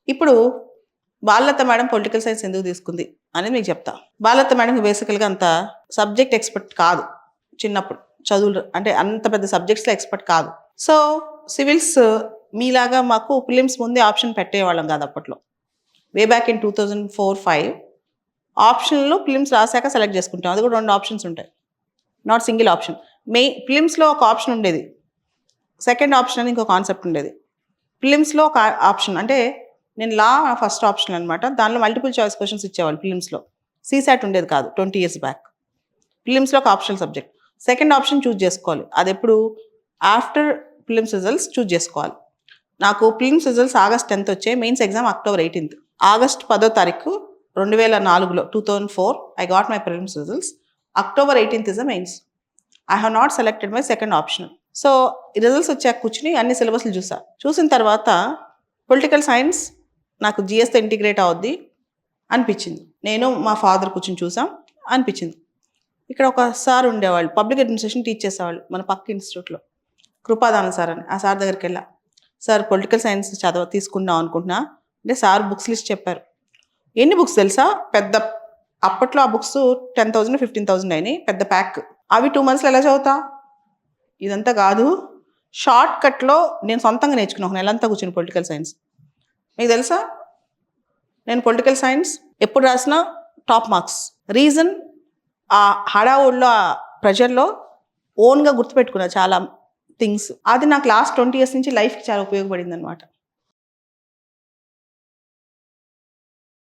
ఇప్పుడు Balalatha madam political science ఎందుకు తీసుకుంది అనేది మీకు చెప్తా. బాలలత మేడం బేసికల్గా అంత సబ్జెక్ట్ ఎక్స్పర్ట్ కాదు. చిన్నప్పుడు చదువులు అంటే అంత పెద్ద సబ్జెక్ట్స్లో ఎక్స్పర్ట్ కాదు. సో సివిల్స్ మీలాగా మాకు ప్రిలిమ్స్ ముందే ఆప్షన్ పెట్టేవాళ్ళం కాదు అప్పట్లో. వే బ్యాక్ ఇన్ 2004-05 ఆప్షన్లో ప్రిలిమ్స్ రాశాక సెలెక్ట్ చేసుకుంటాం. అది కూడా 2 ఆప్షన్స్ ఉంటాయి, నాట్ సింగిల్ ఆప్షన్. ప్రిలిమ్స్లో ఒక ఆప్షన్ ఉండేది, సెకండ్ ఆప్షన్ అని ఇంకో కాన్సెప్ట్ ఉండేది. ప్రిలిమ్స్లో ఒక ఆప్షన్ అంటే నేను లా ఫస్ట్ ఆప్షన్ అనమాట. దానిలో మల్టిపుల్ చాయిస్ క్వశ్చన్స్ ఇచ్చేవాళ్ళు ప్రిలిమ్స్లో. సీసాట్ ఉండేది కాదు 20 years బ్యాక్. ప్రిలిమ్స్లో ఒక optional subject. Second option choose చేసుకోవాలి. అది ఎప్పుడు ఆఫ్టర్ ప్రిలిమ్స్ రిజల్ట్స్ చూజ్ చేసుకోవాలి. నాకు ప్రిలిమ్స్ రిజల్ట్స్ August 10th వచ్చాయి. Mains exam October 18th. August 10th 2004 2004 I got my prelims results. October 18th is the mains. I have not selected my second optional. So ఈ results వచ్చాక కూర్చుని అన్ని సిలబస్లు చూసిన తర్వాత political science నాకు జిఎస్తో integrate అవుద్ది అనిపించింది. నేను మా ఫాదర్ కూర్చుని చూసాం అనిపించింది. ఇక్కడ ఒక సార్ ఉండేవాళ్ళు, పబ్లిక్ అడ్మినిస్ట్రేషన్ టీచ్ చేసేవాళ్ళు మన పక్క ఇన్స్టిట్యూట్లో, కృపాదాన సార్ అని. ఆ సార్ దగ్గరికి వెళ్ళా, సార్ పొలిటికల్ సైన్స్ తీసుకుందాం అనుకుంటున్నా అంటే సార్ బుక్స్ లిస్ట్ చెప్పారు. ఎన్ని బుక్స్ తెలుసా? పెద్ద అప్పట్లో ఆ బుక్స్ 10,000 15,000 అయినాయి, పెద్ద ప్యాక్. అవి 2 monthsలో ఎలా చదువుతా? ఇదంతా కాదు, షార్ట్ కట్లో నేను సొంతంగా నేర్చుకున్నాను ఒక నెలంతా కూర్చుని పొలిటికల్ సైన్స్. మీకు తెలుసా, నేను పొలిటికల్ సైన్స్ ఎప్పుడు రాసినా టాప్ మార్క్స్. రీజన్ ఆ హడావుడిలో ఆ ప్రెషర్లో ఓన్గా గుర్తుపెట్టుకున్నా చాలా థింగ్స్. అది నాకు లాస్ట్ 20 years నుంచి లైఫ్కి చాలా ఉపయోగపడింది అనమాట.